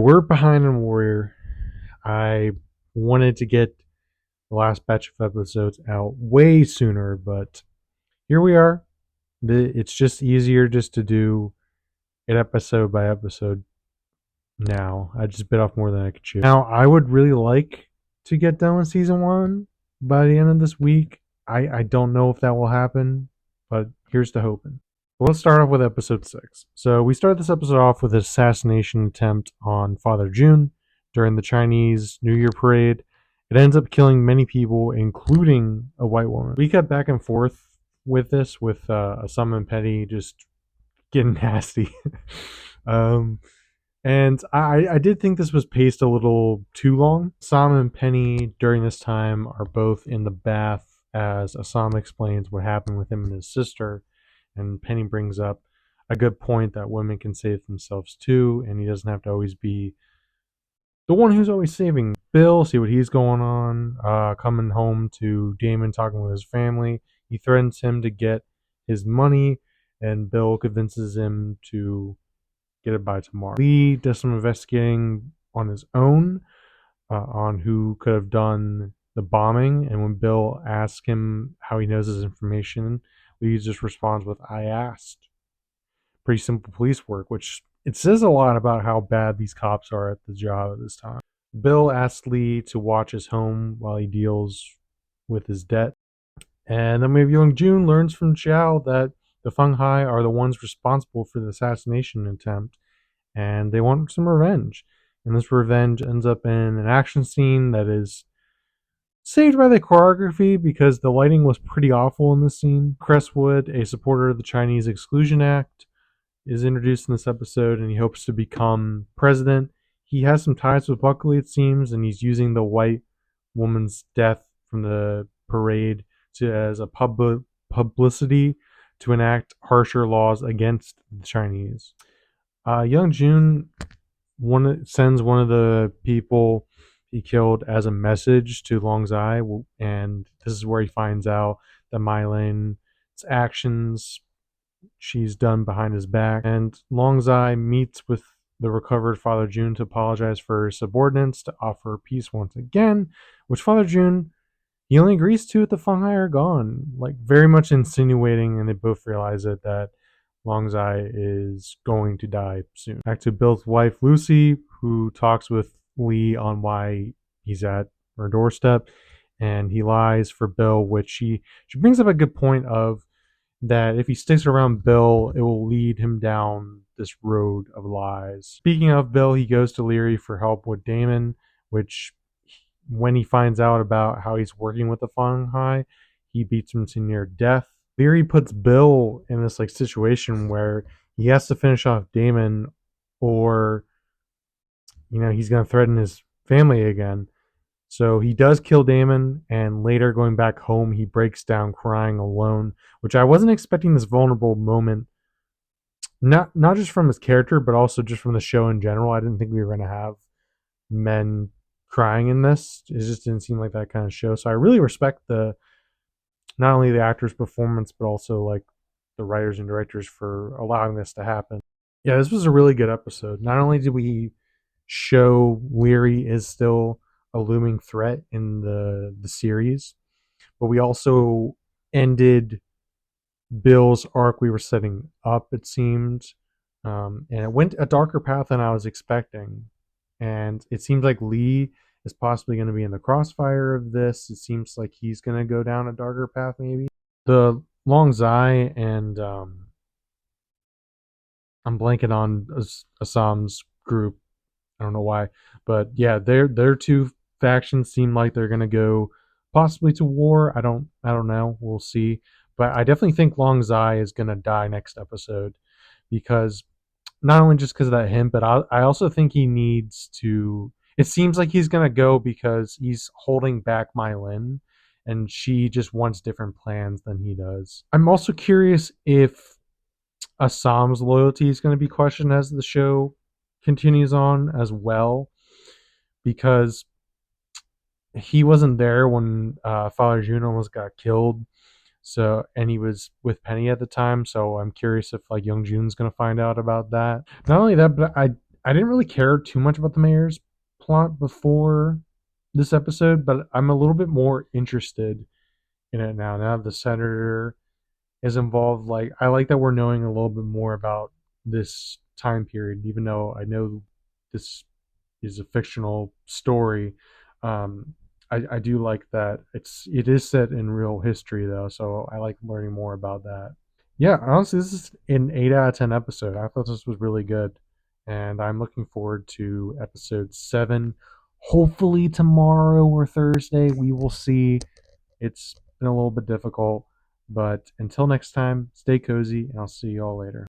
We're behind on Warrior. I wanted to get the last batch of episodes out way sooner, but here we are. It's just easier just to do it episode by episode now. I just bit off more than I could chew. Now, I would really like to get done with season one by the end of this week. I don't know if that will happen, but here's to hoping. Well, let's start off with episode 6. So we start this episode off with an assassination attempt on Father June during the Chinese New Year parade. It ends up killing many people, including a white woman. We cut back and forth with this, with Assam and Penny just getting nasty. And I did think this was paced a little too long. Assam and Penny during this time are both in the bath as Assam explains what happened with him and his sister. And Penny brings up a good point that women can save themselves too, and he doesn't have to always be the one who's always saving. Bill, see what he's going on, coming home to Damon talking with his family. He threatens him to get his money, and Bill convinces him to get it by tomorrow. Lee does some investigating on his own on who could have done the bombing, and when Bill asks him how he knows his information, Lee just responds with, "I asked." Pretty simple police work, which it says a lot about how bad these cops are at the job at this time. Bill asks Lee to watch his home while he deals with his debt. And then we have Young Jun learns from Xiao that the Feng Hai are the ones responsible for the assassination attempt, and they want some revenge. And this revenge ends up in an action scene that is saved by the choreography because the lighting was pretty awful in this scene. Crestwood, a supporter of the Chinese Exclusion Act, is introduced in this episode, and he hopes to become president. He has some ties with Buckley, it seems, and he's using the white woman's death from the parade as a publicity to enact harsher laws against the Chinese. Young Jun sends one of the people he killed as a message to Long Zai, and this is where he finds out that Mylan's actions she's done behind his back. And Long Zai meets with the recovered Father June to apologize for her subordinates, to offer peace once again, which Father June, he only agrees to if the Feng Hai are gone, like very much insinuating, and they both realize it, that Long Zai is going to die soon. Back to Bill's wife, Lucy, who talks with Lee on why he's at her doorstep, and he lies for Bill, which she brings up a good point of that if he sticks around Bill, it will lead him down this road of lies. Speaking of Bill, he goes to Leary for help with Damon, which when he finds out about how he's working with the Feng Hai, he beats him to near death. Leary puts Bill in this like situation where he has to finish off Damon, or he's going to threaten his family again. So he does kill Damon, and later going back home, he breaks down crying alone, which I wasn't expecting this vulnerable moment. Not just from his character, but also just from the show in general. I didn't think we were going to have men crying in this. It just didn't seem like that kind of show. So I really respect not only the actor's performance, but also like the writers and directors for allowing this to happen. Yeah, this was a really good episode. Not only did we show Leary is still a looming threat in the series, but we also ended Bill's arc we were setting up, it seemed, and it went a darker path than I was expecting. And it seems like Lee is possibly going to be in the crossfire of this. It seems like he's going to go down a darker path, maybe. The Long Zai and I'm blanking on Assam's group. I don't know why, but yeah, their two factions seem like they're going to go possibly to war. I don't know. We'll see. But I definitely think Long Zai is going to die next episode, because not only just because of that hint, but I also think he needs to. It seems like he's going to go because he's holding back Mylin, and she just wants different plans than he does. I'm also curious if Assam's loyalty is going to be questioned as the show continues on as well, because he wasn't there when Father June almost got killed. So, and he was with Penny at the time. So I'm curious if like Young Jun's gonna find out about that. Not only that, but I didn't really care too much about the mayor's plot before this episode, but I'm a little bit more interested in it now. Now that the senator is involved, like I like that we're knowing a little bit more about this time period, even though I know this is a fictional story. Um, I do like that it is set in real history though, so I like learning more about that. Yeah, honestly, this is an 8 out of 10 episode. I thought this was really good, and I'm looking forward to episode 7. Hopefully tomorrow or Thursday, we will see. It's been a little bit difficult, but until next time, stay cozy, and I'll see you all later.